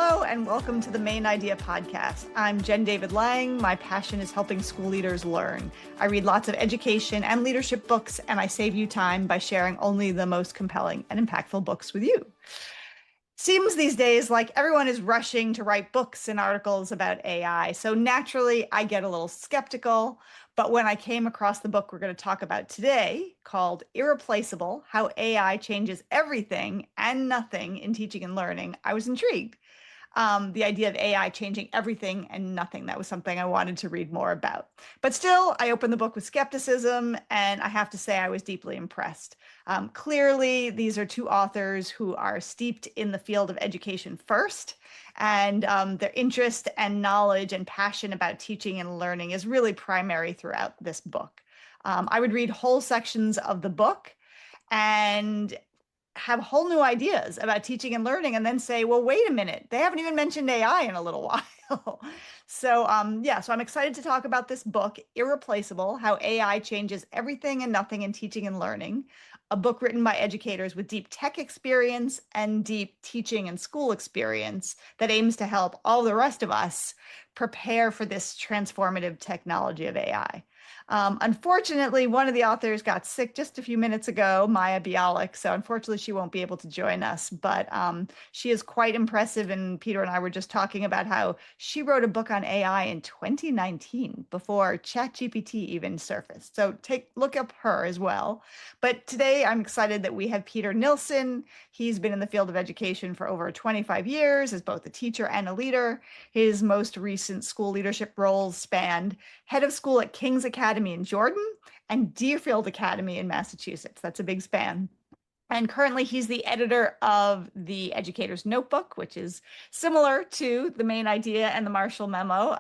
Hello and welcome to the Main Idea podcast. I'm Jen David Lang. My passion is helping school leaders learn. I read lots of education and leadership books, and I save you time by sharing only the most compelling and impactful books with you. Seems these days like everyone is rushing to write books and articles about AI. So naturally, I get a little skeptical. But when I came across the book we're going to talk about today, called Irreplaceable: How AI Changes Everything and Nothing in Teaching and Learning, I was intrigued. The idea of AI changing everything and nothing. That was something I wanted to read more about. But still, I opened the book with skepticism, and I have to say I was deeply impressed. Clearly, these are two authors who are steeped in the field of education first, and their interest and knowledge and passion about teaching and learning is really primary throughout this book. I would read whole sections of the book and have whole new ideas about teaching and learning and then say, well, wait a minute, they haven't even mentioned AI in a little while. So I'm excited to talk about this book, Irreplaceable: How AI Changes Everything and Nothing in Teaching and Learning, a book written by educators with deep tech experience and deep teaching and school experience that aims to help all the rest of us prepare for this transformative technology of AI. Unfortunately, one of the authors got sick just a few minutes ago, Maya Bialik. So unfortunately, she won't be able to join us, but she is quite impressive. And Peter and I were just talking about how she wrote a book on AI in 2019 before ChatGPT even surfaced. So look up her as well. But today I'm excited that we have Peter Nilsson. He's been in the field of education for over 25 years as both a teacher and a leader. His most recent school leadership roles spanned head of school at King's Academy in Jordan and Deerfield Academy in Massachusetts. That's a big span. And currently he's the editor of the Educator's Notebook, which is similar to the Main Idea and the Marshall Memo.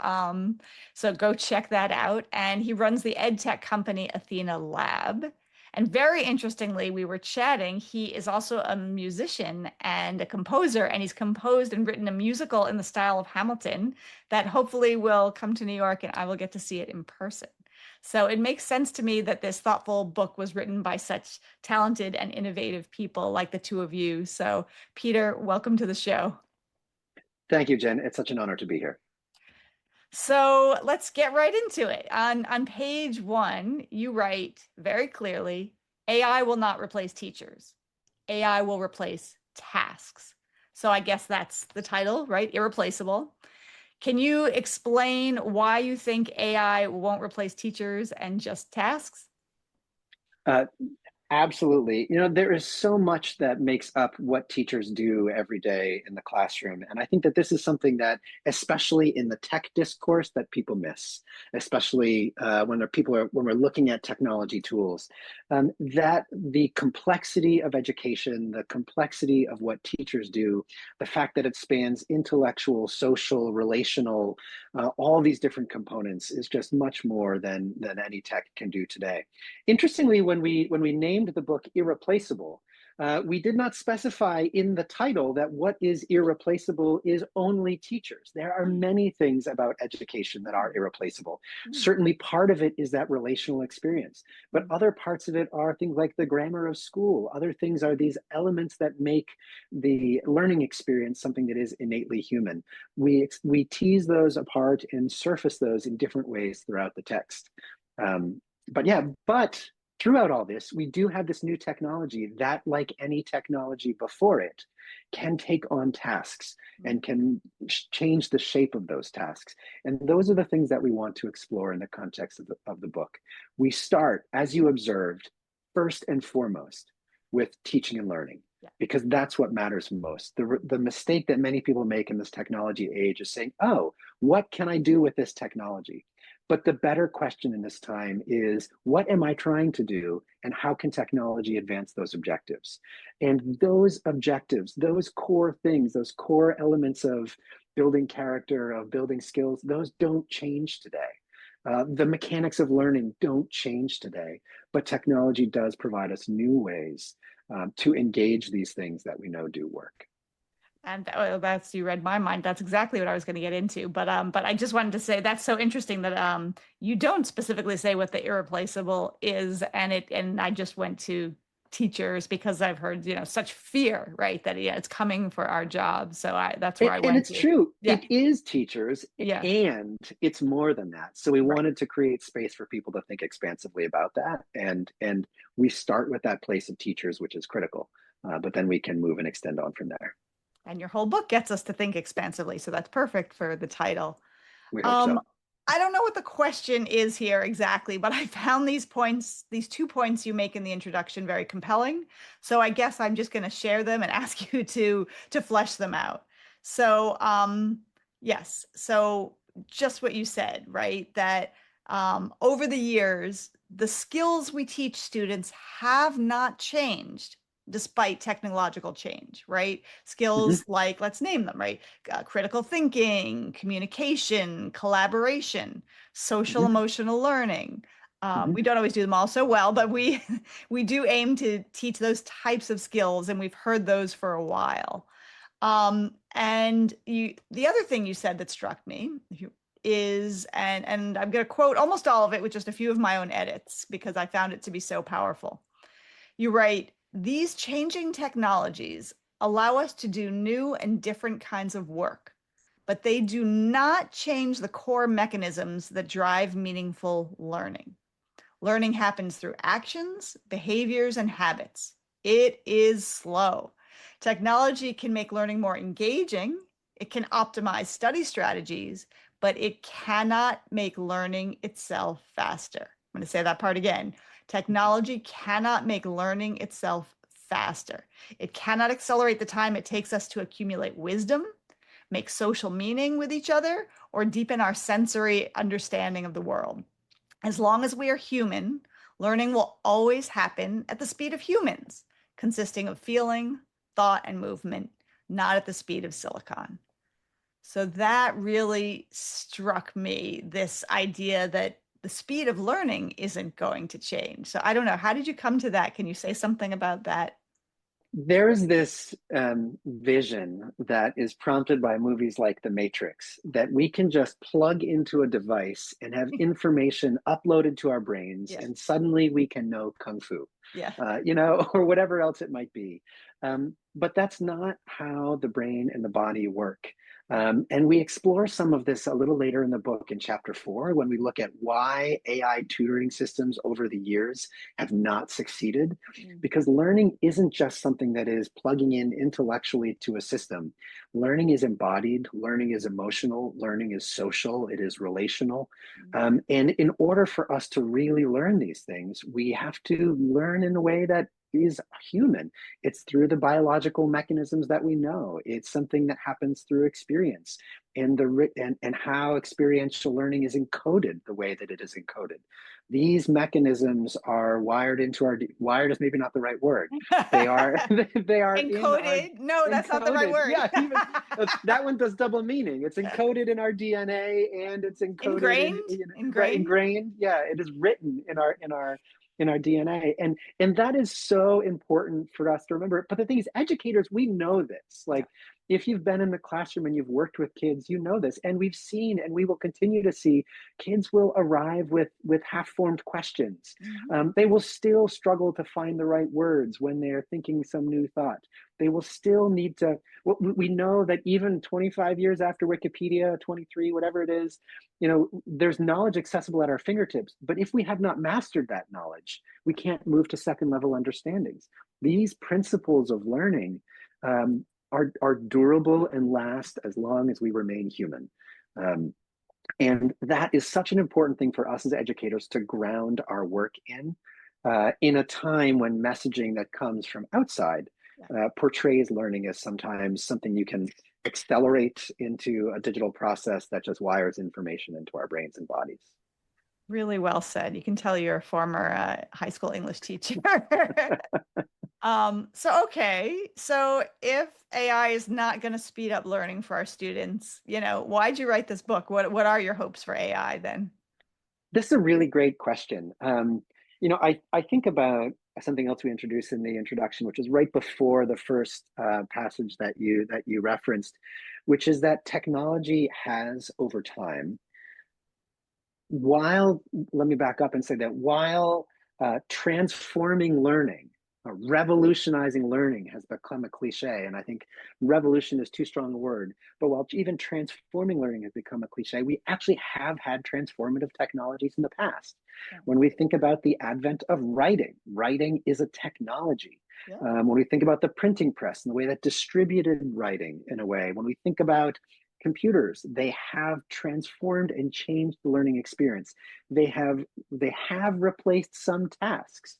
So go check that out. And he runs the ed tech company Athena Lab. And very interestingly, we were chatting, he is also a musician and a composer, and he's composed and written a musical in the style of Hamilton that hopefully will come to New York and I will get to see it in person. So it makes sense to me that this thoughtful book was written by such talented and innovative people like the two of you. So Peter, welcome to the show. Thank you, Jen. It's such an honor to be here. So let's get right into it. On page 1, you write very clearly, AI will not replace teachers. AI will replace tasks. So I guess that's the title, right? Irreplaceable. Can you explain why you think AI won't replace teachers and just tasks? Uh, Absolutely. There is so much that makes up what teachers do every day in the classroom. And I think that this is something that, especially in the tech discourse, that people miss, especially when we're looking at technology tools, that the complexity of education, the complexity of what teachers do, the fact that it spans intellectual, social, relational, all these different components is just much more than any tech can do today. Interestingly, when we named the book Irreplaceable, we did not specify in the title that what is irreplaceable is only teachers. There are many things about education that are irreplaceable. Certainly part of it is that relational experience, but other parts of it are things like the grammar of school. Other things are these elements that make the learning experience something that is innately human. We tease those apart and surface those in different ways throughout the text. But throughout all this, we do have this new technology that, like any technology before it, can take on tasks and can change the shape of those tasks. And those are the things that we want to explore in the context of the book. We start, as you observed, first and foremost with teaching and learning, because that's what matters most. The mistake that many people make in this technology age is saying, oh, what can I do with this technology? But the better question in this time is, what am I trying to do, and how can technology advance those objectives? And those objectives, those core things, those core elements of building character, of building skills, those don't change today. The mechanics of learning don't change today, but technology does provide us new ways to engage these things that we know do work. And you read my mind. That's exactly what I was going to get into. But I just wanted to say that's so interesting that you don't specifically say what the irreplaceable is, and I just went to teachers because I've heard, such fear, right? That it's coming for our jobs. So that's where I And went it's to. true. Yeah. It is teachers, Yeah. and it's more than that. So we Right. wanted to create space for people to think expansively about that, and we start with that place of teachers, which is critical. But then we can move and extend on from there. And your whole book gets us to think expansively. So that's perfect for the title. We hope Um, so. I don't know what the question is here exactly, but I found these points, these 2 points you make in the introduction very compelling. So I guess I'm just going to share them and ask you to flesh them out. So yes, so just what you said, right? That over the years, the skills we teach students have not changed despite technological change, right? Mhm, Skills like, let's name them, right? Critical thinking, communication, collaboration, social mhm, emotional learning. mhm. We don't always do them all so well, but we we do aim to teach those types of skills, and we've heard those for a while. And the other thing you said that struck me is, and I'm going to quote almost all of it with just a few of my own edits because I found it to be so powerful. You write, these changing technologies allow us to do new and different kinds of work, but they do not change the core mechanisms that drive meaningful learning. Learning happens through actions, behaviors, and habits. It is slow. Technology can make learning more engaging. It can optimize study strategies, but it cannot make learning itself faster. I'm going to say that part again. Technology cannot make learning itself faster. It cannot accelerate the time it takes us to accumulate wisdom, make social meaning with each other, or deepen our sensory understanding of the world. As long as we are human, learning will always happen at the speed of humans, consisting of feeling, thought, and movement, not at the speed of silicon. So that really struck me, this idea that the speed of learning isn't going to change. So I don't know. How did you come to that? Can you say something about that? There's this vision that is prompted by movies like The Matrix that we can just plug into a device and have information uploaded to our brains, Yeah. and suddenly we can know kung fu, Yeah. or whatever else it might be. But that's not how the brain and the body work. And we explore some of this a little later in the book in chapter 4 when we look at why AI tutoring systems over the years have not succeeded, Mm. because learning isn't just something that is plugging in intellectually to a system. Learning is embodied, learning is emotional, learning is social, it is relational. And in order for us to really learn these things, we have to learn in a way that is human. It's through the biological mechanisms that we know. It's something that happens through experience, and how experiential learning is encoded the way that it is encoded. These mechanisms are wired into our, wired is maybe not the right word. They are they are in our, Encoded? No, that's not the right encoded. word. Yeah, even that one does double meaning. It's encoded in our DNA, and it's encoded in, Ingrained? right, Ingrained? ingrained. Yeah, it is written in our DNA. And that is so important for us to remember. But the thing is, educators, we know this. Yeah. Like, if you've been in the classroom and you've worked with kids, you know this. And we've seen, and we will continue to see, kids will arrive with half-formed questions. Mhm. They will still struggle to find the right words when they're thinking some new thought. They will still need to, we know that even 25 years after Wikipedia, 23, whatever it is, there's knowledge accessible at our fingertips. But if we have not mastered that knowledge, we can't move to second level understandings. These principles of learning are durable and last as long as we remain human. And that is such an important thing for us as educators to ground our work in a time when messaging that comes from outside Yeah. portrays learning as sometimes something you can accelerate into a digital process that just wires information into our brains and bodies. Really well said. You can tell you're a former high school English teacher. So okay, so if AI is not going to speed up learning for our students, why'd you write this book? What are your hopes for AI then? This is a really great question. I think about something else we introduced in the introduction, which is right before the first passage that you referenced, which is that technology has over time, while let me back up and say that while transforming learning, Revolutionizing learning has become a cliche, and I think revolution is too strong a word. But while even transforming learning has become a cliche, we actually have had transformative technologies in the past. Yeah. When we think about the advent of writing, writing is a technology. Yeah. When we think about the printing press and the way that distributed writing in a way, when we think about computers, they have transformed and changed the learning experience. They have replaced some tasks.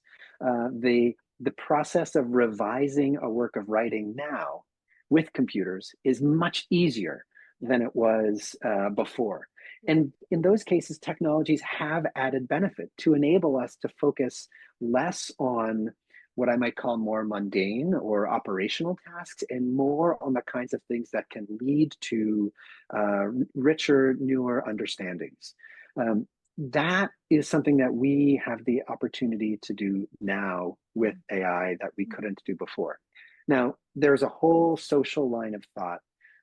The process of revising a work of writing now with computers is much easier than it was before. And in those cases, technologies have added benefit to enable us to focus less on what I might call more mundane or operational tasks and more on the kinds of things that can lead to richer, newer understandings. That is something that we have the opportunity to do now with AI that we couldn't do before. Now, there's a whole social line of thought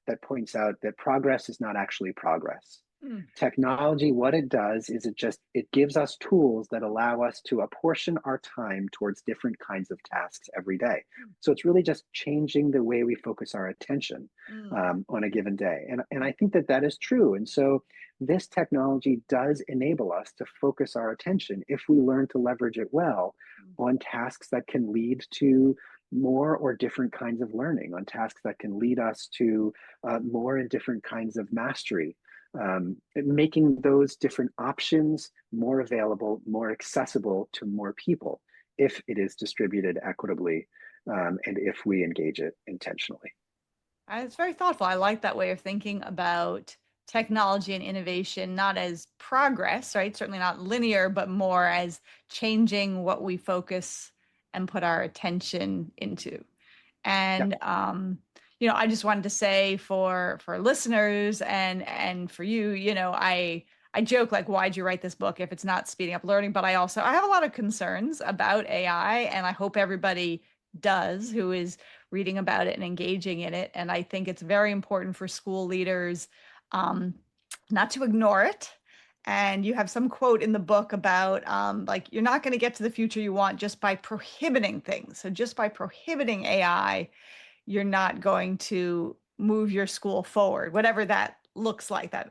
that points out that progress is not actually progress. Mm. Technology, what it does is it gives us tools that allow us to apportion our time towards different kinds of tasks every day. So it's really just changing the way we focus our attention on a given day. And I think that that is true. And so this technology does enable us to focus our attention, if we learn to leverage it well, on tasks that can lead to more or different kinds of learning, on tasks that can lead us to more and different kinds of mastery. Making those different options more available, more accessible to more people, if it is distributed equitably, and if we engage it intentionally. It's very thoughtful. I like that way of thinking about technology and innovation, not as progress, right? Certainly not linear, but more as changing what we focus and put our attention into. Yeah. And I just wanted to say for listeners and for you, I joke like, why'd you write this book if it's not speeding up learning? But I have a lot of concerns about AI, and I hope everybody does who is reading about it and engaging in it. And I think it's very important for school leaders um, not to ignore it. And you have some quote in the book about like, you're not going to get to the future you want just by prohibiting things. So just by prohibiting AI, you're not going to move your school forward, whatever that looks like. Yeah,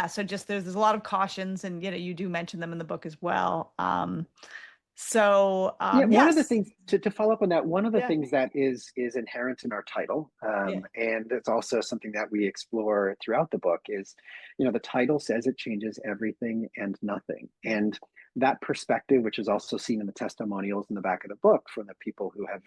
so just there's a lot of cautions, and you do mention them in the book as well. Yeah, one of the Yes. things to follow up on that, one of the Yeah. things that is inherent in our title, Yeah. and it's also something that we explore throughout the book, is, the title says it changes everything and nothing. And that perspective, which is also seen in the testimonials in the back of the book from the people who have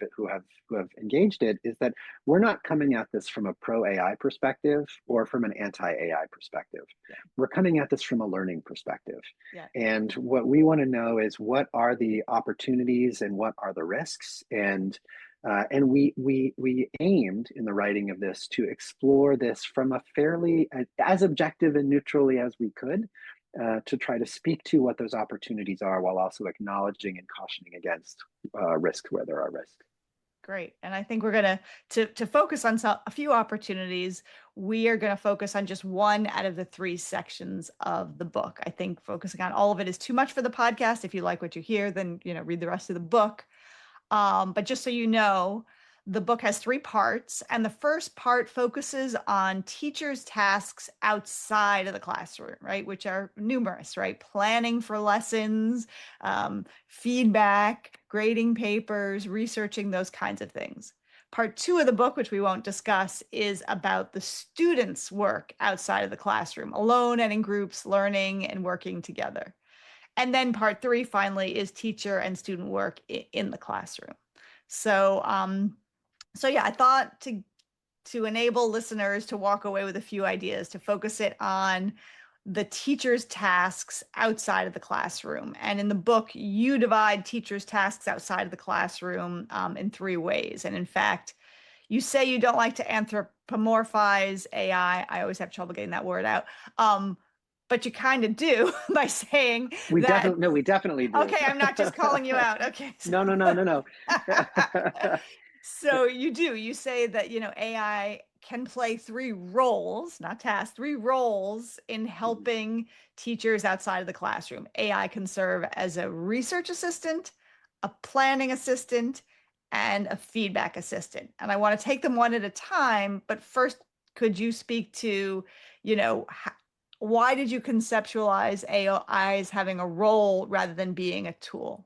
engaged it, is that we're not coming at this from a pro AI perspective or from an anti AI perspective. Yeah. We're coming at this from a learning perspective. Yeah. And what we want to know is, what are the opportunities and what are the risks? And we aimed in the writing of this to explore this from a fairly as objective and neutrally as we could, to try to speak to what those opportunities are, while also acknowledging and cautioning against risk where there are risks. Great. And I think we're going to focus on a few opportunities. We are going to focus on just one out of the three sections of the book. I think focusing on all of it is too much for the podcast. If you like what you hear, then, read the rest of the book. But just so you know, the book has three parts, and the first part focuses on teachers' tasks outside of the classroom, right? Which are numerous, right? Planning for lessons, feedback, grading papers, researching, those kinds of things. Part two of the book, which we won't discuss, is about the students' work outside of the classroom, alone and in groups, learning and working together. And then part three finally is teacher and student work in the classroom. So yeah, I thought to enable listeners to walk away with a few ideas, to focus it on the teacher's tasks outside of the classroom. And in the book, you divide teachers' tasks outside of the classroom in three ways. And in fact, you say you don't like to anthropomorphize AI. I always have trouble getting that word out. But you kind of do by saying We that. definitely, no, we definitely do. Okay, I'm not just calling you out. Okay. No, no, no, no, no. So you do. You say that, AI can play three roles, not tasks, three roles in helping teachers outside of the classroom. AI can serve as a research assistant, a planning assistant, and a feedback assistant. And I want to take them one at a time, but first, could you speak to, why did you conceptualize AI as having a role rather than being a tool?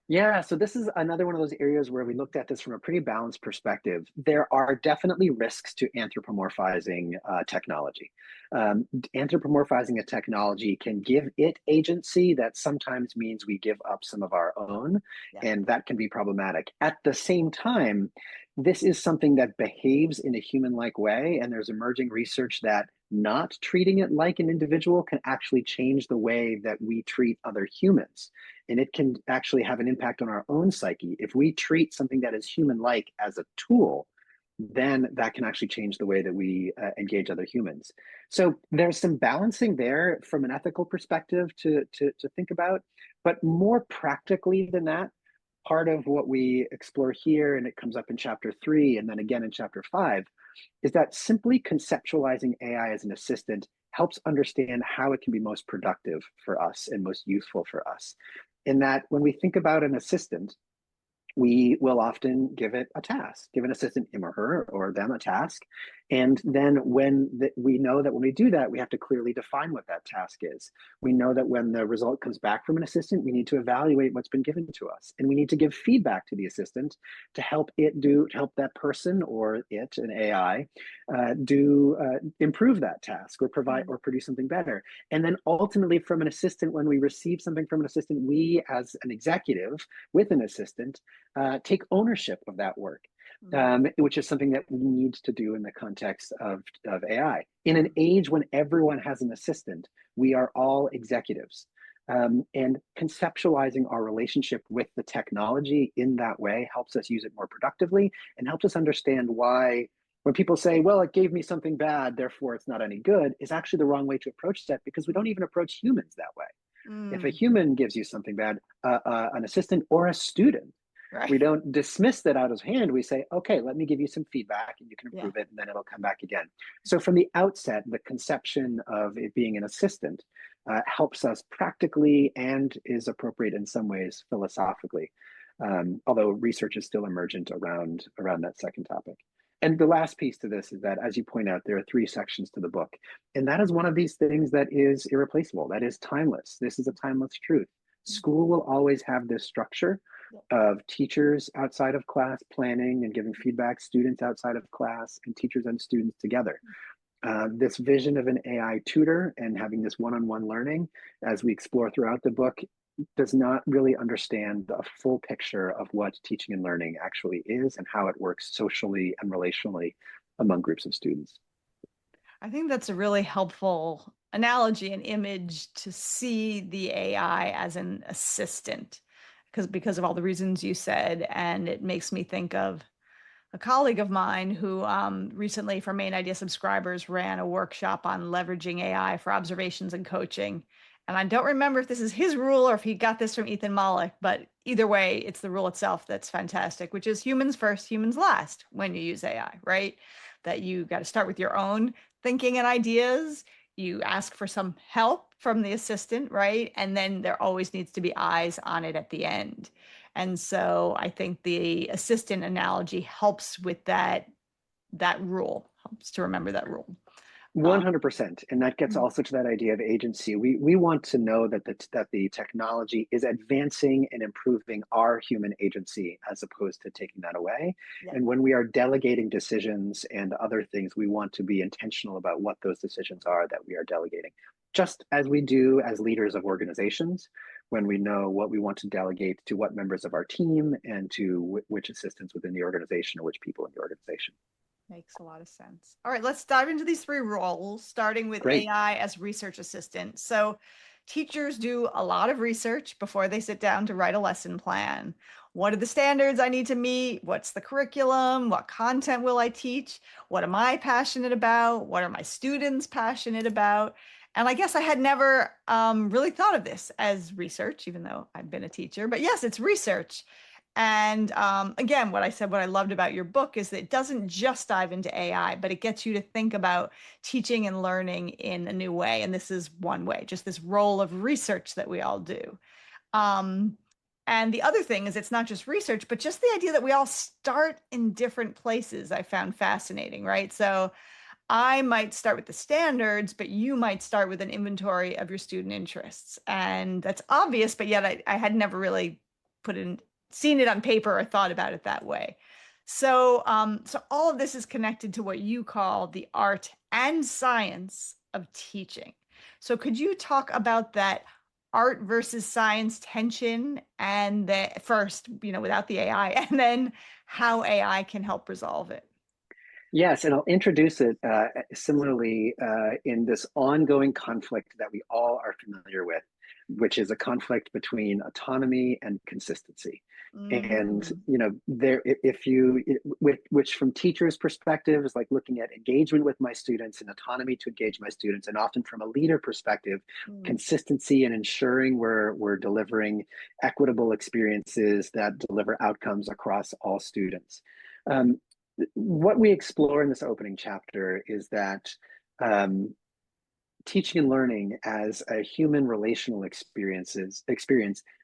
Yeah, so this is another one of those areas where we looked at this from a pretty balanced perspective. There are definitely risks to anthropomorphizing technology. Anthropomorphizing a technology can give it agency that sometimes means we give up some of our own, Yeah. and that can be problematic. At the same time, this is something that behaves in a human-like way, and there's emerging research that not treating it like an individual can actually change the way that we treat other humans. And it can actually have an impact on our own psyche. If we treat something that is human-like as a tool, then that can actually change the way that we engage other humans. So there's some balancing there from an ethical perspective to think about. But more practically than that, part of what we explore here, and it comes up in chapter 3 and then again in chapter 5, is that simply conceptualizing AI as an assistant helps understand how it can be most productive for us and most useful for us. In that, when we think about an assistant, we will often give it a task, give an assistant, him or her or them, a task. And then we know that when we do that, we have to clearly define what that task is. We know that when the result comes back from an assistant, we need to evaluate what's been given to us. And we need to give feedback to the assistant to help help that person or it, an AI, improve that task or provide or produce something better. And then ultimately from an assistant, when we receive something from an assistant, we as an executive with an assistant, take ownership of that work, which is something that we need to do in the context of AI. In an age when everyone has an assistant, we are all executives. And conceptualizing our relationship with the technology in that way helps us use it more productively and helps us understand why when people say, well, it gave me something bad, therefore it's not any good, is actually the wrong way to approach that, because we don't even approach humans that way. If a human gives you something bad, an assistant or a student, Right. we don't dismiss that out of hand. We say, okay, let me give you some feedback and you can improve it, and then it'll come back again. So from the outset, the conception of it being an assistant helps us practically and is appropriate in some ways philosophically, although research is still emergent around that second topic. And the last piece to this is that, as you point out, there are 3 sections to the book. And that is one of these things that is irreplaceable, that is timeless. This is a timeless truth. School will always have this structure of teachers outside of class planning and giving feedback, students outside of class, and teachers and students together. This vision of an AI tutor and having this one-on-one learning, as we explore throughout the book, does not really understand a full picture of what teaching and learning actually is and how it works socially and relationally among groups of students. I think that's a really helpful analogy and image to see the AI as an assistant, because of all the reasons you said. And it makes me think of a colleague of mine who recently, for Main Idea subscribers, ran a workshop on leveraging AI for observations and coaching. And I don't remember if this is his rule or if he got this from Ethan Mollick, but either way, it's the rule itself that's fantastic, which is humans first, humans last when you use AI, right? That you got to start with your own thinking and ideas. You ask for some help from the assistant, right? And then there always needs to be eyes on it at the end. And so I think the assistant analogy helps with that rule, helps to remember that rule. 100%. And that gets also to that idea of agency. We want to know that the technology is advancing and improving our human agency as opposed to taking that away. Yeah. And when we are delegating decisions and other things, we want to be intentional about what those decisions are that we are delegating. Just as we do as leaders of organizations, when we know what we want to delegate to what members of our team and to which assistants within the organization or which people in the organization. Makes a lot of sense. All right, let's dive into these 3 roles, starting with Great. AI as research assistant. So teachers do a lot of research before they sit down to write a lesson plan. What are the standards I need to meet? What's the curriculum? What content will I teach? What am I passionate about? What are my students passionate about? And I guess I had never really thought of this as research, even though I've been a teacher. But yes, it's research. And again, what I loved about your book is that it doesn't just dive into AI, but it gets you to think about teaching and learning in a new way. And this is one way, just this role of research that we all do. Um, And the other thing is it's not just research, but just the idea that we all start in different places I found fascinating, right? So I might start with the standards, but you might start with an inventory of your student interests. And that's obvious, but yet I had never really seen it on paper or thought about it that way. So all of this is connected to what you call the art and science of teaching. So could you talk about that art versus science tension and the first, without the AI, and then how AI can help resolve it? Yes, and I'll introduce it similarly in this ongoing conflict that we all are familiar with, which is a conflict between autonomy and consistency. And Mm, there, if you, which from teachers' perspective is like looking at engagement with my students and autonomy to engage my students, and often from a leader perspective, mm, consistency and ensuring we're delivering equitable experiences that deliver outcomes across all students. What we explore in this opening chapter is that um, teaching and learning as a human relational experience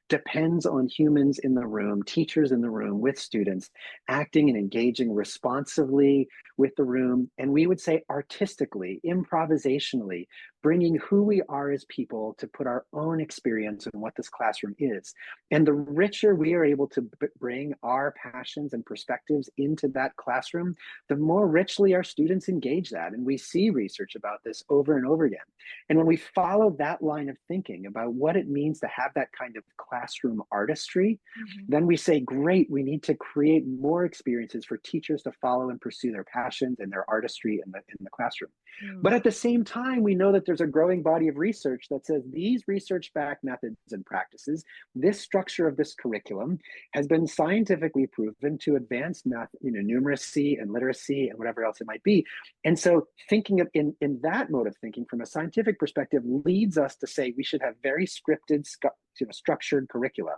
depends on humans in the room, teachers in the room with students, acting and engaging responsively with the room, and we would say artistically, improvisationally, bringing who we are as people to put our own experience in what this classroom is. And the richer we are able to bring our passions and perspectives into that classroom, the more richly our students engage that. And we see research about this over and over again. And when we follow that line of thinking about what it means to have that kind of classroom artistry, mhm, then we say, great, we need to create more experiences for teachers to follow and pursue their passions and their artistry in the classroom. But mm, at the same time, we know that there's a growing body of research that says these research-backed methods and practices, this structure of this curriculum has been scientifically proven to advance math, numeracy and literacy and whatever else it might be. And so thinking of in that mode of thinking from a scientific perspective leads us to say we should have very scripted, structured curricula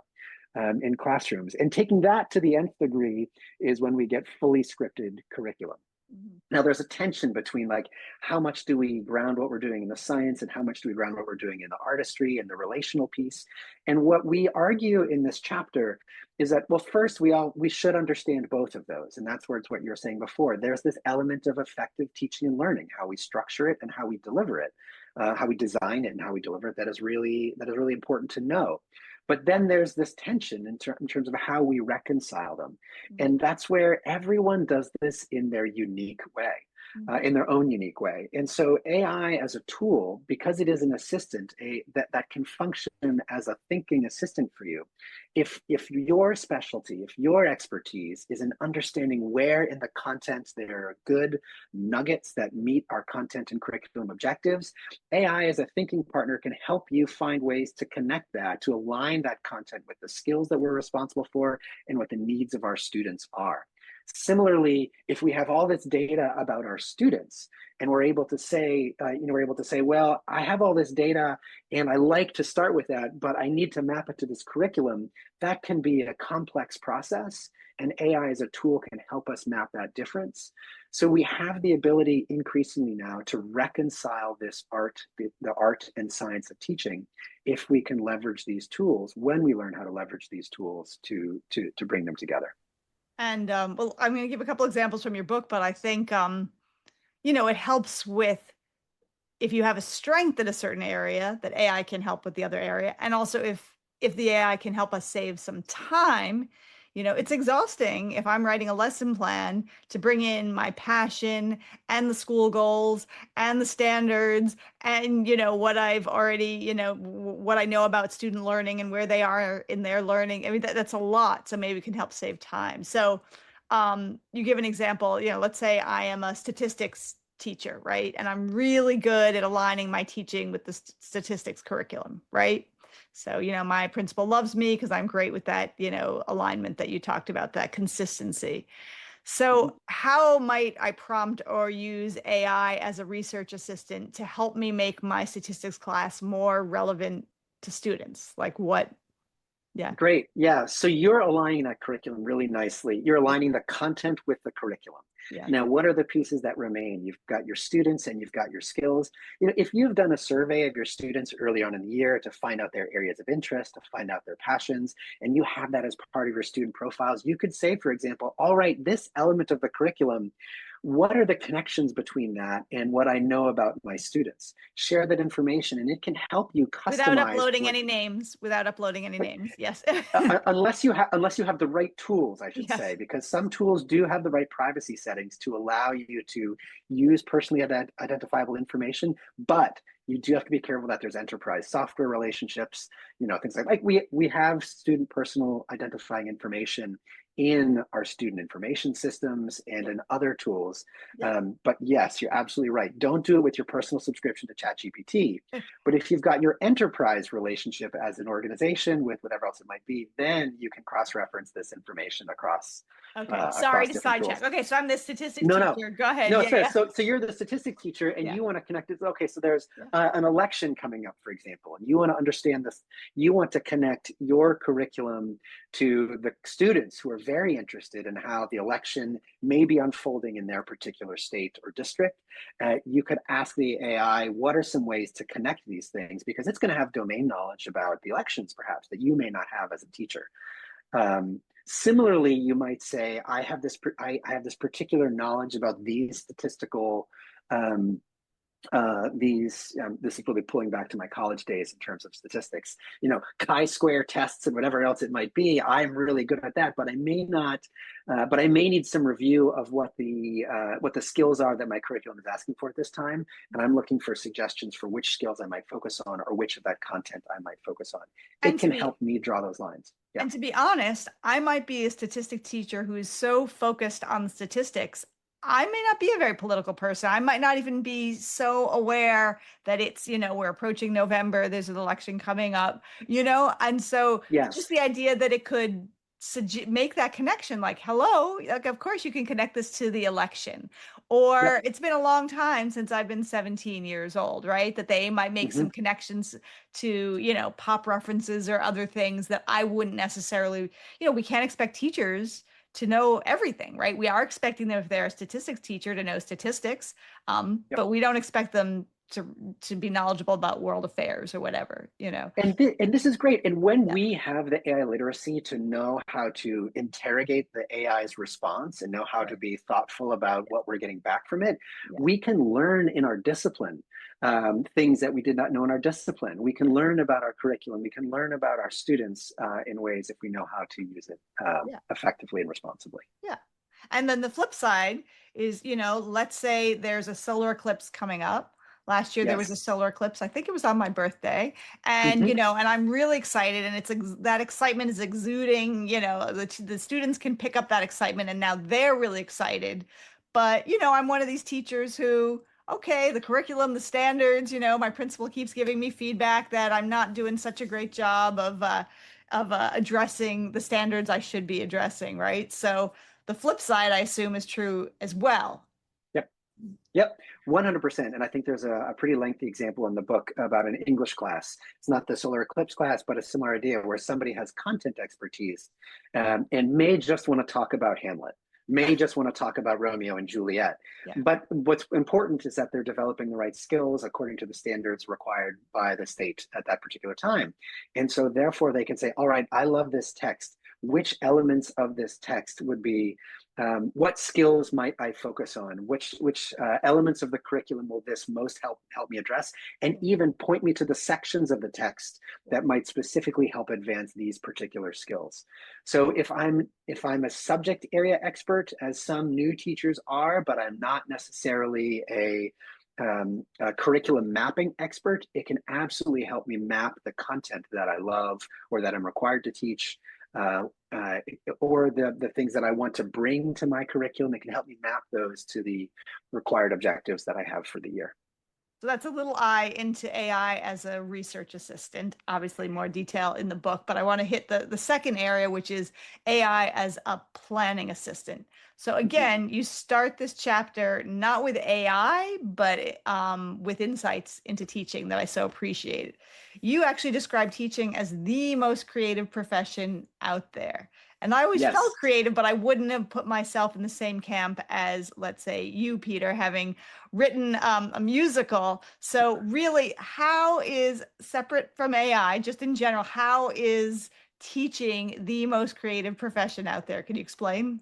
in classrooms. And taking that to the nth degree is when we get fully scripted curriculum. mhm, Now there's a tension between like how much do we ground what we're doing in the science and how much do we ground what we're doing in the artistry and the relational piece. And what we argue in this chapter is that, well, first we should understand both of those. And that's where it's what you were saying before. There's this element of effective teaching and learning, how we structure it and how we deliver it, how we design it and how we deliver it. That is really important to know. But then there's this tension in terms of how we reconcile them. mm, And that's where everyone does this in their unique way, mhm, in their own unique way. And so AI as a tool, because it is an assistant, that can function as a thinking assistant for you. If your specialty, if your expertise is in understanding where in the content there are good nuggets that meet our content and curriculum objectives, AI as a thinking partner can help you find ways to connect that, to align that content with the skills that we're responsible for and what the needs of our students are. Similarly, if we have all this data about our students and we're able to say, well, I have all this data and I like to start with that, but I need to map it to this curriculum, that can be a complex process. And AI as a tool can help us map that difference. So we have the ability increasingly now to reconcile this art, the art and science of teaching, if we can leverage these tools, when we learn how to leverage these tools to bring them together. And well, I'm going to give a couple examples from your book, but I think it helps with if you have a strength in a certain area that AI can help with the other area. And also if the AI can help us save some time, it's exhausting if I'm writing a lesson plan to bring in my passion and the school goals and the standards and what I've already, what I know about student learning and where they are in their learning. I mean that's a lot. So maybe it can help save time. So you give an example, let's say I am a statistics teacher, right? And I'm really good at aligning my teaching with the statistics curriculum, right? So, my principal loves me because I'm great with that, alignment that you talked about, that consistency. Mhm. So, how might I prompt or use AI as a research assistant to help me make my statistics class more relevant to students? Like what? Yeah. Great. Yeah. So you're aligning that curriculum really nicely. You're aligning the content with the curriculum. Yeah. Now, what are the pieces that remain? You've got your students and you've got your skills. If you've done a survey of your students early on in the year to find out their areas of interest, to find out their passions, and you have that as part of your student profiles, you could say, for example, all right, this element of the curriculum, what are the connections between that and what I know about my students? Share that information, and it can help you Without customize uploading what. any names, without uploading any names. Yes. Unless you have the right tools, I should Yes. say, because some tools do have the right privacy settings to allow you to use personally identifiable information, but you do have to be careful that there's enterprise software relationships, things like we have student personal identifying information in our student information systems and in other tools. Yeah. But yes, you're absolutely right. Don't do it with your personal subscription to ChatGPT. But if you've got your enterprise relationship as an organization with whatever else it might be, then you can cross-reference this information across Okay. Sorry across to different tools. sidetrack. Okay. So I'm the statistics No, no, teacher. Go ahead. no. Yeah. So, Yeah. so, so you're the statistics teacher, and Yeah. you want to connect it. Okay, so there's Yeah. an election coming up, for example, and you want to understand this. You want to connect your curriculum to the students who are very interested in how the election may be unfolding in their particular state or district. You could ask the AI, what are some ways to connect these things, because it's going to have domain knowledge about the elections, perhaps, that you may not have as a teacher. Similarly, you might say, I have this particular knowledge about these statistical this is really pulling back to my college days in terms of statistics, chi-square tests and whatever else it might be. I'm really good at that, but I may not, but I may need some review of what the skills are that my curriculum is asking for at this time. And I'm looking for suggestions for which skills I might focus on or which of that content I might focus on. It can help me draw those lines. Yeah. And to be honest, I might be a statistics teacher who is so focused on the statistics. I may not be a very political person. I might not even be so aware that it's, we're approaching November, there's an election coming up, and so just Yes. the idea that it could make that connection, like, hello, like, of course you can connect this to the election, or Yep. it's been a long time since I've been 17 years old, right? That they might make some connections to, pop references or other things that I wouldn't necessarily, we can't expect teachers to know everything, right? We are expecting them, if they're a statistics teacher, to know statistics, but we don't expect them to be knowledgeable about world affairs or whatever. And this is great. And when we have the AI literacy to know how to interrogate the AI's response and know how to be thoughtful about what we're getting back from it, we can learn in our discipline things that we did not know in our discipline. We can learn about our curriculum. We can learn about our students in ways if we know how to use it effectively and responsibly. Yeah. And then the flip side is, let's say there's a solar eclipse coming up. Last year there was a solar eclipse. I think it was on my birthday, and and I'm really excited, and it's that excitement is exuding. The students can pick up that excitement, and now they're really excited. But I'm one of these teachers who, okay, the curriculum, the standards. My principal keeps giving me feedback that I'm not doing such a great job of addressing the standards I should be addressing, right? So the flip side, I assume, is true as well. Yep, 100%. And I think there's a pretty lengthy example in the book about an English class. It's not the solar eclipse class, but a similar idea where somebody has content expertise and may just want to talk about Hamlet, may just want to talk about Romeo and Juliet. But what's important is that they're developing the right skills according to the standards required by the state at that particular time. And so therefore they can say, all right, I love this text. Which elements of this text would be, what skills might I focus on? Which elements of the curriculum will this most help me address? And even point me to the sections of the text that might specifically help advance these particular skills. So if I'm a subject area expert, as some new teachers are, but I'm not necessarily a curriculum mapping expert, it can absolutely help me map the content that I love or that I'm required to teach, or the things that I want to bring to my curriculum. It can help me map those to the required objectives that I have for the year. So that's a little eye into AI as a research assistant, obviously more detail in the book, but I want to hit the second area, which is AI as a planning assistant. So again, you start this chapter not with AI, but with insights into teaching that I so appreciate. You actually describe teaching as the most creative profession out there. And I always felt Yes. creative, but I wouldn't have put myself in the same camp as, let's say, you, Peter, having written a musical. So really, how is, separate from AI, just in general, how is teaching the most creative profession out there? Can you explain?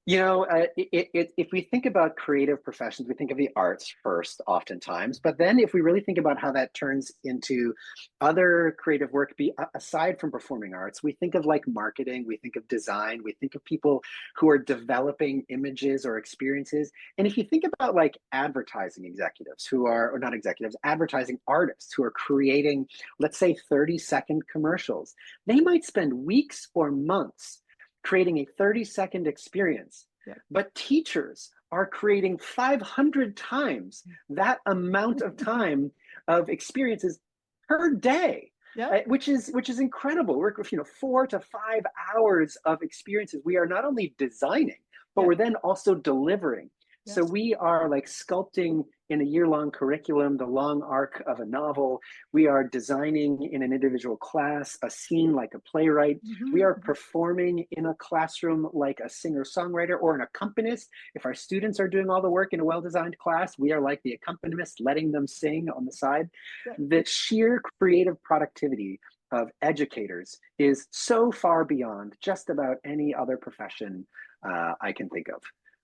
If we think about creative professions, we think of the arts first, oftentimes. But then, if we really think about how that turns into other creative work, aside from performing arts, we think of like marketing, we think of design, we think of people who are developing images or experiences. And if you think about like advertising executives who are, or not executives, advertising artists who are creating, let's say, 30-second commercials, they might spend weeks or months creating a 30-second experience. Yeah. But teachers are creating 500 times that amount of time of experiences per day. Yeah. Which is incredible. We're 4 to 5 hours of experiences. We are not only designing, but Yeah. we're then also delivering. So Yes. we are like sculpting in a year-long curriculum the long arc of a novel. We are designing in an individual class a scene like a playwright. We are performing in a classroom like a singer-songwriter or an accompanist. If our students are doing all the work in a well-designed class, we are like the accompanist, letting them sing on the side. Yeah. The sheer creative productivity of educators is so far beyond just about any other profession I can think of.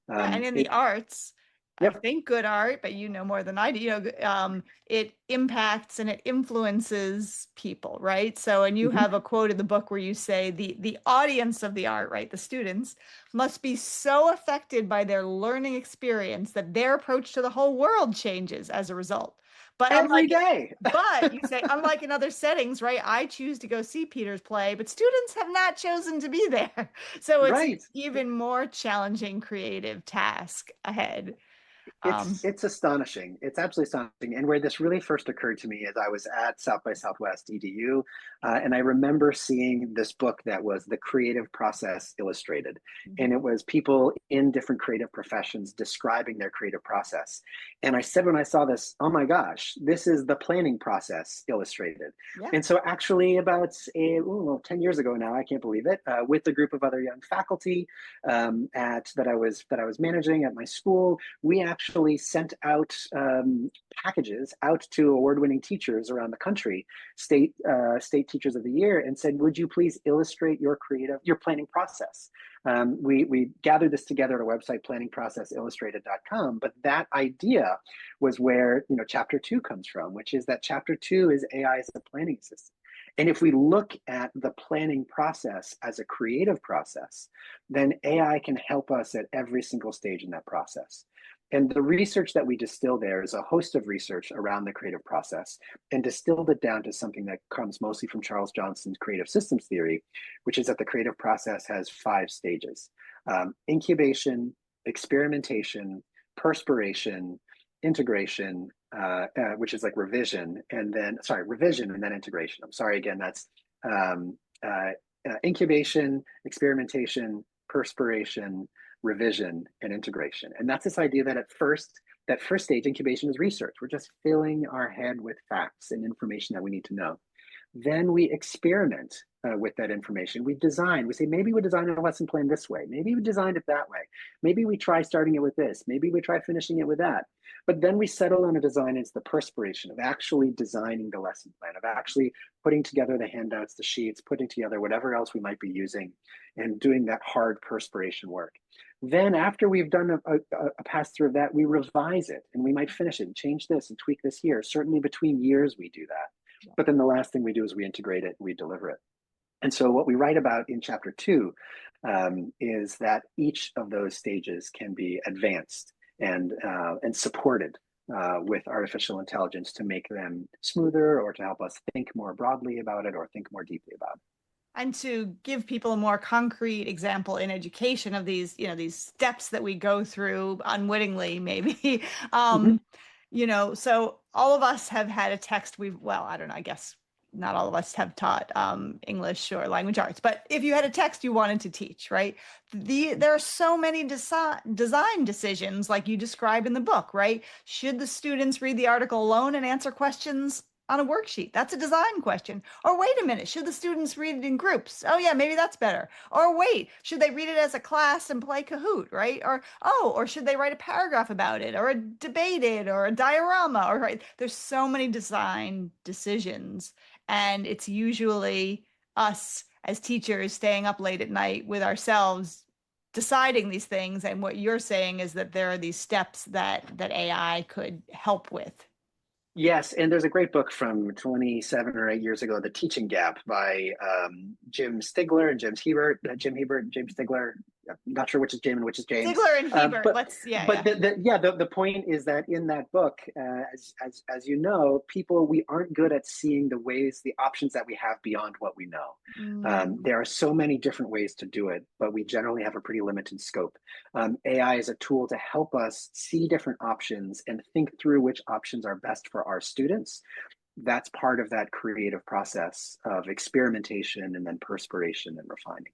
Yeah, and in the arts, I Yep. think good art, but you know more than I do, it impacts and it influences people, right? So, and you Mhm. have a quote in the book where you say the audience of the art, right, the students, must be so affected by their learning experience that their approach to the whole world changes as a result. But Every day. but you say, unlike in other settings, right? I choose to go see Peter's play, but students have not chosen to be there. So it's an Right. even more challenging creative task ahead. It's Um, it's astonishing. It's absolutely astonishing. And where this really first occurred to me is I was at South by Southwest EDU, and I remember seeing this book that was The Creative Process Illustrated. And it was people in different creative professions describing their creative process. And I said when I saw this, oh my gosh, this is the planning process illustrated. yeah. And so actually about 10 years ago now, I can't believe it, with a group of other young faculty that I was managing at my school, we actually sent out packages out to award-winning teachers around the country, state teachers of the year, and said, "Would you please illustrate your planning process?" We gathered this together at a website, planningprocessillustrated.com. But that idea was where chapter 2 comes from, which is that chapter 2 is AI as a planning system. And if we look at the planning process as a creative process, then AI can help us at every single stage in that process. And the research that we distill there is a host of research around the creative process and distilled it down to something that comes mostly from Charles Johnson's creative systems theory, which is that the creative process has 5 stages: incubation, experimentation, perspiration, integration, which is like revision, and then, revision and then integration. I'm sorry, again, that's um, incubation, experimentation, perspiration, revision, and integration. And that's this idea that that first stage, incubation, is research. We're just filling our head with facts and information that we need to know. Then we experiment with that information. We design. We say, maybe we design a lesson plan this way. Maybe we designed it that way. Maybe we try starting it with this. Maybe we try finishing it with that. But then we settle on a design. It's the perspiration of actually designing the lesson plan, of actually putting together the handouts, the sheets, putting together whatever else we might be using, and doing that hard perspiration work. Then after we've done a pass through of that, we revise it, and we might finish it and change this and tweak this here. Certainly between years, we do that. But then the last thing we do is we integrate it, we deliver it. And so what we write about in chapter 2 is that each of those stages can be advanced and supported with artificial intelligence to make them smoother, or to help us think more broadly about it or think more deeply about it. And to give people a more concrete example in education of these, these steps that we go through unwittingly, maybe. Mm-hmm. So all of us have had a text I don't know, I guess not all of us have taught English or language arts, but if you had a text you wanted to teach, right? There are so many design decisions like you describe in the book, right? Should the students read the article alone and answer questions on a worksheet? That's a design question. Or wait a minute, should the students read it in groups? Oh yeah, maybe that's better. Or wait, should they read it as a class and play Kahoot, right? Or should they write a paragraph about it, or a debate it, or a diorama, or right? There's so many design decisions, and it's usually us as teachers staying up late at night with ourselves deciding these things. And what you're saying is that there are these steps that AI could help with. Yes, and there's a great book from 27 or 8 years ago, The Teaching Gap by Jim Stigler and Jim Hebert, James Stigler. I'm not sure which is Jim and which is James. Ziegler and Hebert. But the point is that in that book, as you know, we aren't good at seeing the options that we have beyond what we know. There are so many different ways to do it, but we generally have a pretty limited scope. AI is a tool to help us see different options and think through which options are best for our students. That's part of that creative process of experimentation and then perspiration and refining.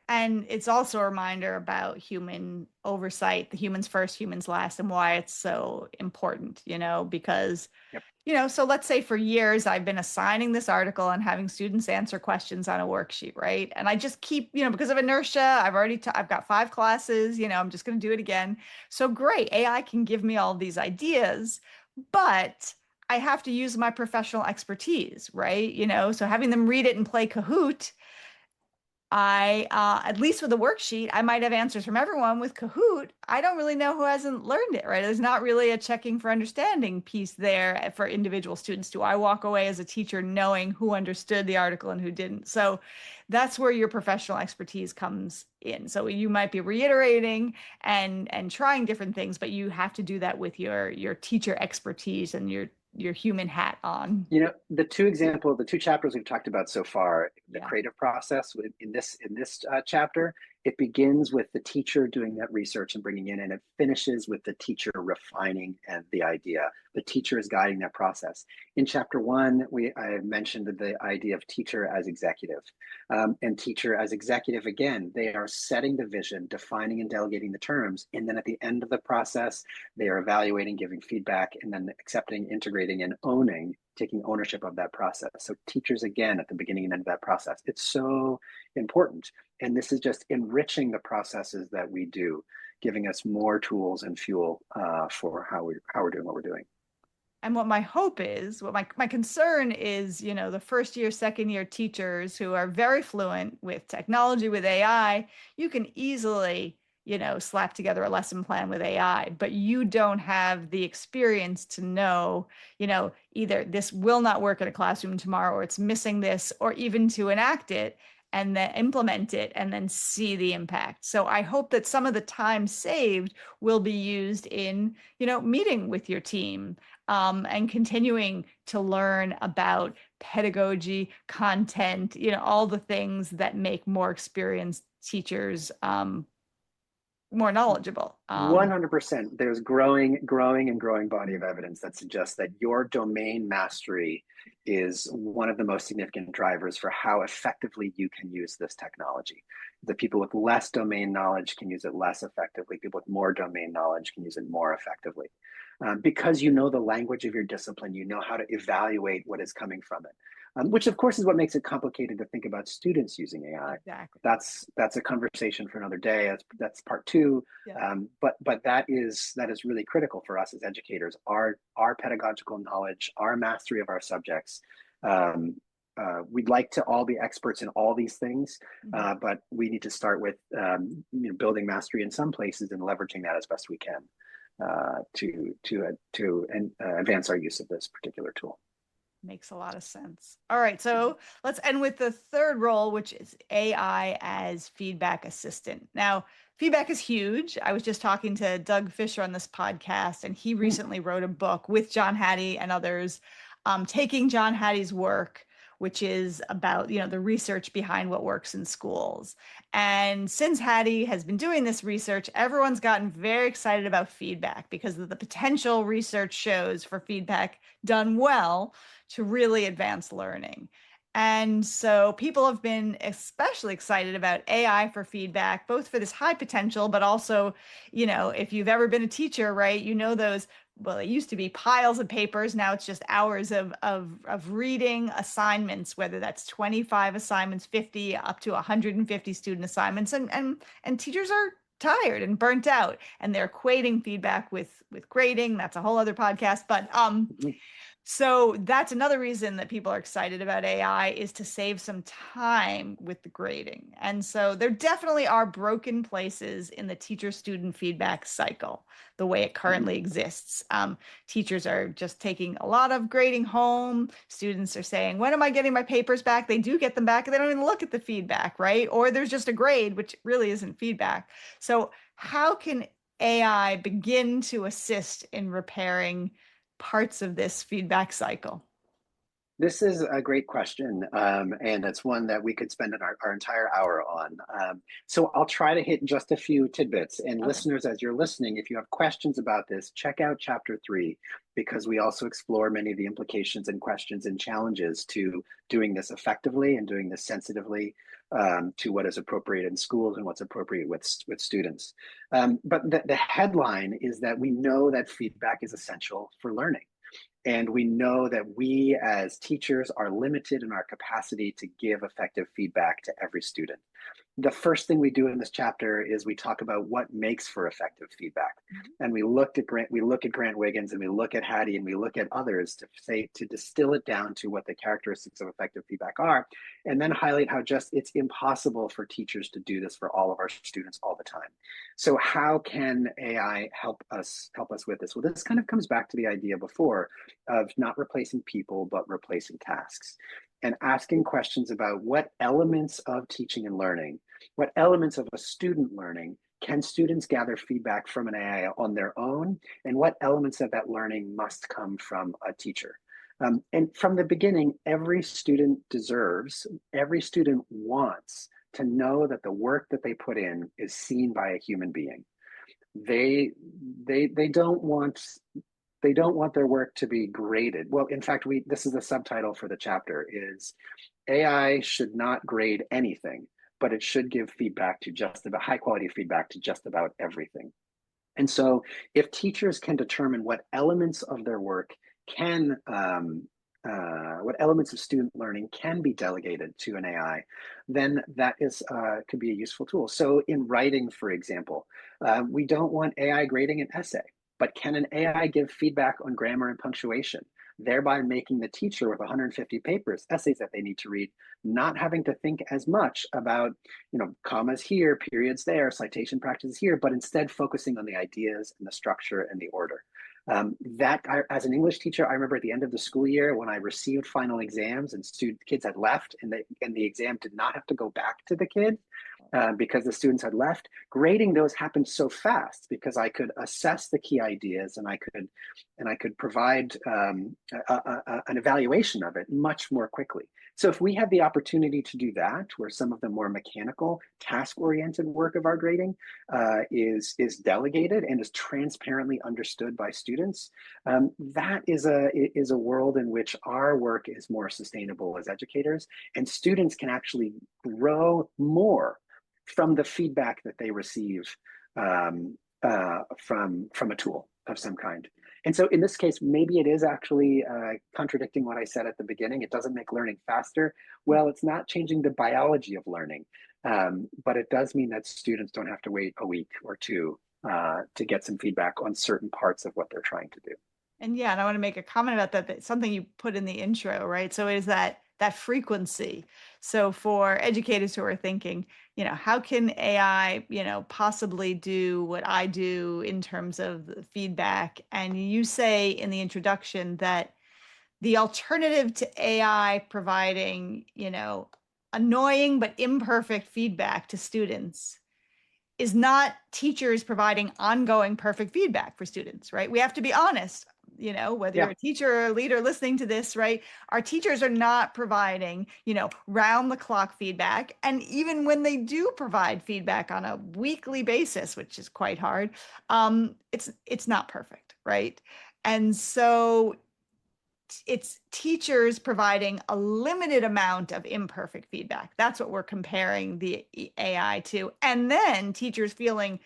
And it's also a reminder about human oversight, the humans first, humans last, and why it's so important, because, Yep. So let's say for years I've been assigning this article and having students answer questions on a worksheet, right? And I just keep, because of inertia, I've got 5 classes, I'm just going to do it again. So great, AI can give me all these ideas, but I have to use my professional expertise, right? So having them read it and play Kahoot, at least with a worksheet, I might have answers from everyone. With Kahoot, I don't really know who hasn't learned it, right? There's not really a checking for understanding piece there for individual students. Do I walk away as a teacher knowing who understood the article and who didn't? So that's where your professional expertise comes in. So you might be reiterating and trying different things, but you have to do that with your teacher expertise and your human hat on. The two chapters we've talked about so far, the creative process in this chapter, it begins with the teacher doing that research and bringing in, and it finishes with the teacher refining and the idea. The teacher is guiding that process. In chapter 1, I mentioned the idea of teacher as executive, and teacher as executive, again, they are setting the vision, defining and delegating the terms, and then at the end of the process, they are evaluating, giving feedback, and then accepting, integrating, and taking ownership of that process. So teachers, again, at the beginning and end of that process, it's so important. And this is just enriching the processes that we do, giving us more tools and fuel for how we're doing what we're doing. And what my hope is, what my concern is, the first year, second year teachers who are very fluent with technology, with AI, you can easily, slap together a lesson plan with AI, but you don't have the experience to know, either this will not work in a classroom tomorrow, or it's missing this, or even to enact it and then implement it and then see the impact. So I hope that some of the time saved will be used in, meeting with your team, and continuing to learn about pedagogy, content, all the things that make more experienced teachers more knowledgeable. 100%. There's growing body of evidence that suggests that your domain mastery is one of the most significant drivers for how effectively you can use this technology. The people with less domain knowledge can use it less effectively. People with more domain knowledge can use it more effectively. Because you know the language of your discipline, you know how to evaluate what is coming from it, which of course is what makes it complicated to think about students using AI. Exactly. That's a conversation for another day. That's part 2. Yeah. But that is really critical for us as educators. Our pedagogical knowledge, our mastery of our subjects. We'd like to all be experts in all these things, but we need to start with building mastery in some places and leveraging that as best we can to advance our use of this particular tool. Makes a lot of sense. All right, so let's end with the third role, which is AI as feedback assistant. Now, feedback is huge. I was just talking to Doug Fisher on this podcast, and he recently wrote a book with John Hattie and others, taking John Hattie's work, which is about, the research behind what works in schools. And since Hattie has been doing this research, everyone's gotten very excited about feedback because of the potential research shows for feedback done well to really advance learning. And so people have been especially excited about AI for feedback, both for this high potential, but also, if you've ever been a teacher, right, those, well, it used to be piles of papers. Now it's just hours of reading assignments, whether that's 25 assignments, 50, up to 150 student assignments. And teachers are tired and burnt out, and they're equating feedback with grading. That's a whole other podcast. But so that's another reason that people are excited about AI, is to save some time with the grading. And so there definitely are broken places in the teacher-student feedback cycle, the way it currently exists. Teachers are just taking a lot of grading home. Students are saying, when am I getting my papers back? They do get them back, and they don't even look at the feedback, right? Or there's just a grade, which really isn't feedback. So how can AI begin to assist in repairing parts of this feedback cycle? This is a great question, and it's one that we could spend our entire hour on. So I'll try to hit just a few tidbits. And Okay. listeners, as you're listening, if you have questions about this, check out chapter 3, because we also explore many of the implications and questions and challenges to doing this effectively and doing this sensitively, to what is appropriate in schools and what's appropriate with students. But the headline is that we know that feedback is essential for learning. And we know that we as teachers are limited in our capacity to give effective feedback to every student. The first thing we do in this chapter is we talk about what makes for effective feedback. And we look at Grant Wiggins, and we look at Hattie, and we look at others to distill it down to what the characteristics of effective feedback are, and then highlight how just it's impossible for teachers to do this for all of our students all the time. So how can AI help us with this? Well, this kind of comes back to the idea before of not replacing people, but replacing tasks, and asking questions about what elements of teaching and learning, what elements of a student learning can students gather feedback from an AI on their own, and what elements of that learning must come from a teacher. And from the beginning, every student wants to know that the work that they put in is seen by a human being. They don't want their work to be graded. Well, in fact, this is the subtitle for the chapter, is AI should not grade anything, but it should give feedback to just about high quality feedback to just about everything. And so if teachers can determine what elements of their work what elements of student learning can be delegated to an AI, then that could be a useful tool. So in writing, for example, we don't want AI grading an essay, but can an AI give feedback on grammar and punctuation, thereby making the teacher with 150 essays that they need to read, not having to think as much about, commas here, periods there, citation practices here, but instead focusing on the ideas and the structure and the order. As an English teacher, I remember at the end of the school year when I received final exams and kids had left, and the exam did not have to go back to the kid because the students had left. Grading those happened so fast because I could assess the key ideas, and I could provide an evaluation of it much more quickly. So if we have the opportunity to do that, where some of the more mechanical, task-oriented work of our grading is delegated and is transparently understood by students, that is a world in which our work is more sustainable as educators, and students can actually grow more from the feedback that they receive from a tool of some kind. And so in this case, maybe it is actually contradicting what I said at the beginning. It doesn't make learning faster. Well, it's not changing the biology of learning, but it does mean that students don't have to wait a week or two to get some feedback on certain parts of what they're trying to do. And yeah, and I want to make a comment about that. That's something you put in the intro, right? So is that frequency. So for educators who are thinking, how can AI, possibly do what I do in terms of the feedback? And you say in the introduction that the alternative to AI providing, annoying but imperfect feedback to students is not teachers providing ongoing perfect feedback for students, right? We have to be honest. whether you're Yeah. a teacher or a leader listening to this, right? Our teachers are not providing, round the clock feedback. And even when they do provide feedback on a weekly basis, which is quite hard, it's not perfect, right? And so it's teachers providing a limited amount of imperfect feedback. That's what we're comparing the AI to. And then teachers feeling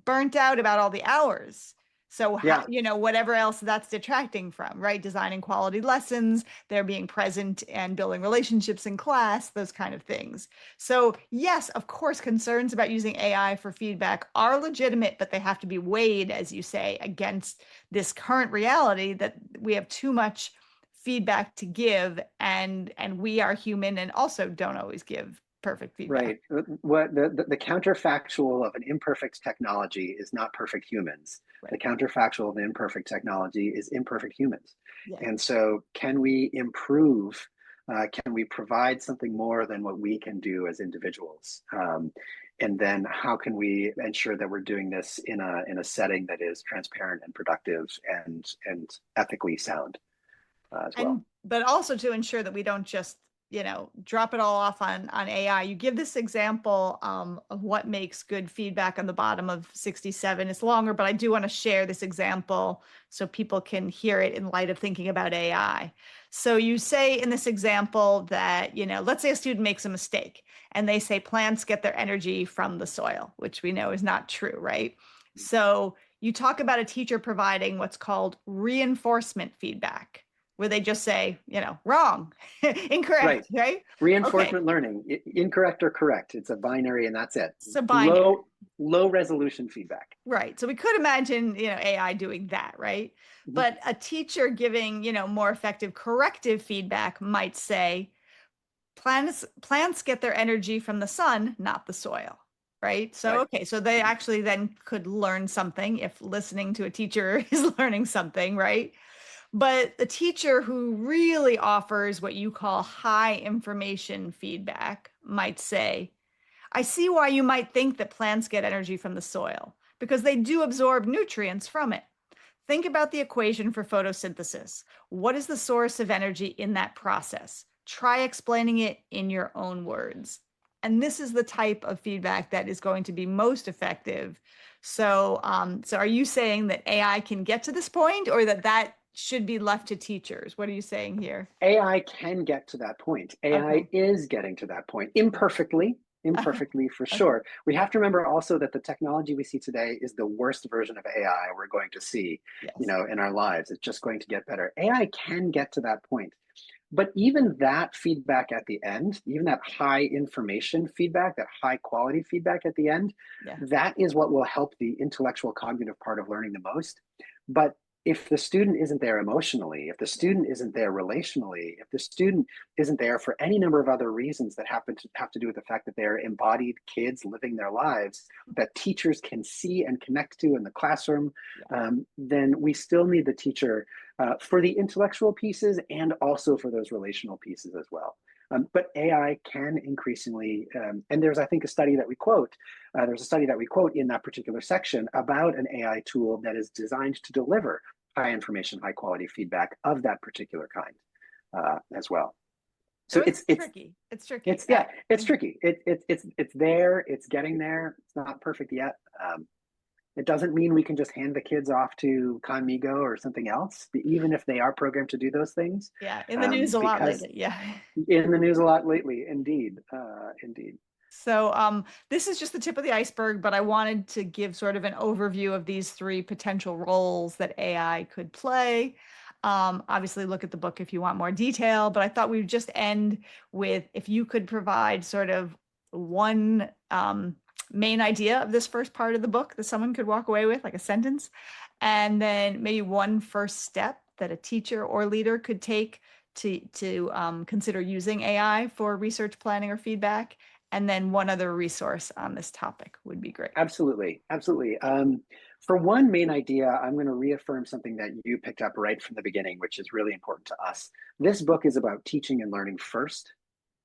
burnt out about all the hours. So, Yeah. whatever else that's detracting from, right? Designing quality lessons, they're being present and building relationships in class, those kind of things. So, yes, of course, concerns about using AI for feedback are legitimate, but they have to be weighed, as you say, against this current reality that we have too much feedback to give, and we are human and also don't always give perfect feedback. Right. What the counterfactual of an imperfect technology is not perfect humans. The Right. counterfactual of an imperfect technology is imperfect humans. Yeah. And so, can we improve? Can we provide something more than what we can do as individuals? And then, how can we ensure that we're doing this in a setting that is transparent and productive and ethically sound as well? But also to ensure that we don't just, drop it all off on AI. You give this example of what makes good feedback on the bottom of 67. It's longer, but I do want to share this example so people can hear it in light of thinking about AI. So you say in this example that, let's say a student makes a mistake and they say plants get their energy from the soil, which we know is not true, right? So you talk about a teacher providing what's called reinforcement feedback, where they just say, wrong, Right. incorrect, right? Okay, Reinforcement learning, incorrect or correct. It's a binary and that's it. so binary, Low resolution feedback. right? So we could imagine, AI doing that, right? Mhm. But a teacher giving, more effective corrective feedback might say, plants get their energy from the sun, not the soil. Right. So, Right. okay. So they actually then could learn something if listening to a teacher is learning something. Right. But the teacher who really offers what you call high information feedback might say, I see why you might think that plants get energy from the soil, because they do absorb nutrients from it. Think about the equation for photosynthesis. What is the source of energy in that process? Try explaining it in your own words. And this is the type of feedback that is going to be most effective. So are you saying that AI can get to this point, or that should be left to teachers? What are you saying here? AI can get to that point. AI Okay. is getting to that point imperfectly, imperfectly for Okay. sure. We have to remember also that the technology we see today is the worst version of AI we're going to see, Yes. in our lives. It's just going to get better. AI can get to that point. But even that feedback at the end, even that high information feedback, that high quality feedback at the end, Yeah. that is what will help the intellectual cognitive part of learning the most. But if the student isn't there emotionally, if the Yeah. student isn't there relationally, if the student isn't there for any number of other reasons that happen to have to do with the fact that they're embodied kids living their lives that teachers can see and connect to in the classroom, Yeah. then we still need the teacher for the intellectual pieces and also for those relational pieces as well. But AI can increasingly, and there's, I think, a study that we quote. There's a study that we quote in that particular section about an AI tool that is designed to deliver high information, high quality feedback of that particular kind as well. So So it's tricky. It's tricky. it's tricky. It's there. It's getting there. It's not perfect yet. It doesn't mean we can just hand the kids off to Conmigo or something else, even if they are programmed to do those things, Yeah. In the news a lot because lately. Yeah. in the news a lot lately, indeed, indeed. So this is just the tip of the iceberg, but I wanted to give sort of an overview of these three potential roles that AI could play. Obviously, look at the book if you want more detail, but I thought we would just end with if you could provide sort of one main idea of this first part of the book that someone could walk away with, like a sentence, and then maybe one first step that a teacher or leader could take to consider using AI for research planning or feedback, and then one other resource on this topic would be great. Absolutely, absolutely. For one main idea, I'm going to reaffirm something that you picked up right from the beginning, which is really important to us. This book is about teaching and learning first,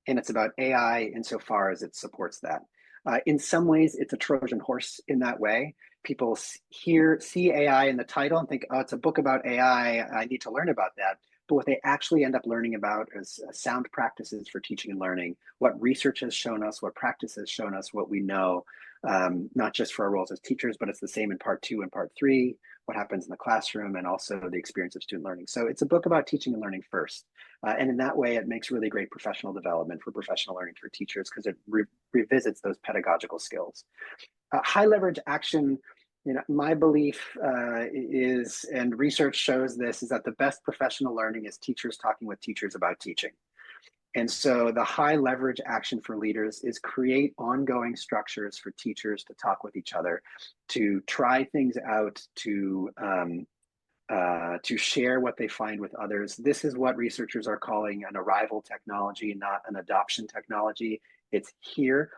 and it's about AI insofar as it supports that. In some ways, it's a Trojan horse in that way. People see AI in the title and think, oh, it's a book about AI. I need to learn about that. But what they actually end up learning about is sound practices for teaching and learning, what research has shown us, what practice has shown us, what we know, not just for our roles as teachers, but it's the same in part 2 and part 3, what happens in the classroom, and also the experience of student learning. So it's a book about teaching and learning first. And in that way, it makes really great professional development for professional learning for teachers because it revisits those pedagogical skills. High leverage action, my belief is, and research shows this, is that the best professional learning is teachers talking with teachers about teaching. And so the high leverage action for leaders is create ongoing structures for teachers to talk with each other, to try things out, to share what they find with others. This is what researchers are calling an arrival technology, not an adoption technology. It's here.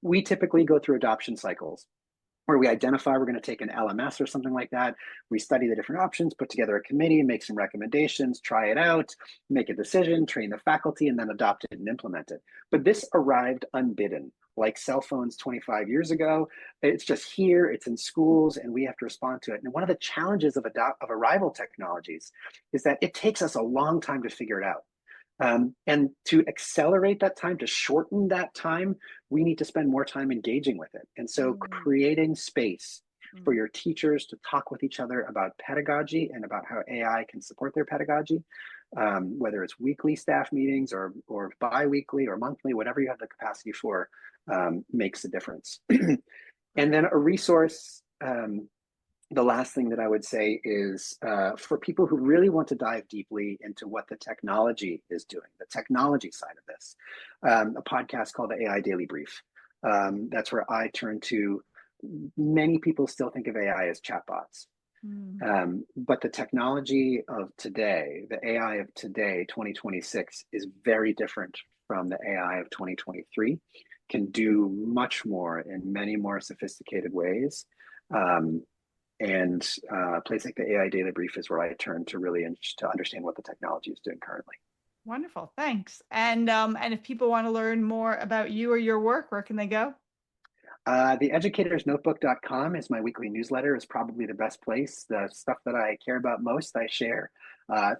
We typically go through adoption cycles where we identify we're going to take an LMS or something like that. We study the different options, put together a committee, make some recommendations, try it out, make a decision, train the faculty, and then adopt it and implement it. But this arrived unbidden, like cell phones 25 years ago. It's just here, it's in schools, and we have to respond to it. And one of the challenges of arrival technologies is that it takes us a long time to figure it out. And to accelerate that time, to shorten that time, we need to spend more time engaging with it. And so creating space for your teachers to talk with each other about pedagogy and about how AI can support their pedagogy, whether it's weekly staff meetings or bi-weekly or monthly, whatever you have the capacity for, makes a difference. And then a resource, the last thing that I would say is for people who really want to dive deeply into what the technology is doing, the technology side of this, a podcast called the AI Daily Brief. That's where I turn to. Many people still think of AI as chatbots. But the technology of today, the AI of today, 2026, is very different from the AI of 2023, can do much more in many more sophisticated ways. And a place like the AI Daily Brief is where I turn to really to understand what the technology is doing currently. Wonderful, thanks. And if people want to learn more about you or your work, where can they go? The educatorsnotebook.com is my weekly newsletter, is probably the best place. The stuff that I care about most, I share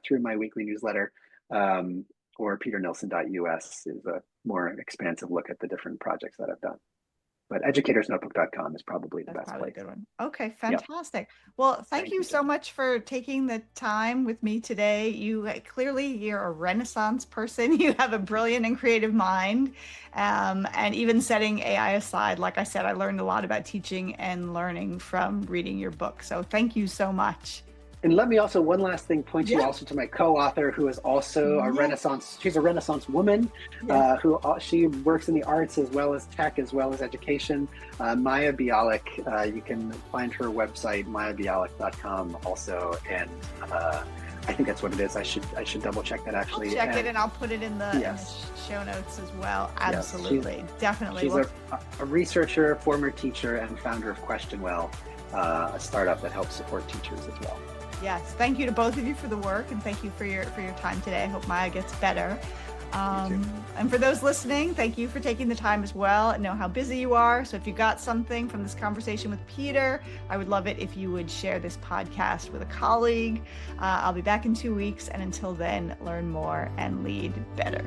through my weekly newsletter, or peternilsson.us is a more expansive look at the different projects that I've done. But educatorsnotebook.com is probably the best place. A good one. Okay, fantastic. Yep. Well, thank you so much for taking the time with me today. You're a Renaissance person. You have a brilliant and creative mind. And even setting AI aside, like I said, I learned a lot about teaching and learning from reading your book. So thank you so much. And let me also, one last thing, point you also to my co-author, who is also a Renaissance, she's a Renaissance woman, she works in the arts as well as tech, as well as education. Maya Bialik, you can find her website, mayabialik.com also. And I think that's what it is. I should double check that actually. I'll check it and I'll put it in the show notes as well. Absolutely. Definitely. She's a researcher, former teacher, and founder of Questionwell, a startup that helps support teachers as well. Yes, thank you to both of you for the work, and thank you for your time today. I hope Maya gets better. And for those listening, thank you for taking the time as well. I know how busy you are, so if you got something from this conversation with Peter, I would love it if you would share this podcast with a colleague. I'll be back in 2 weeks, and until then, learn more and lead better.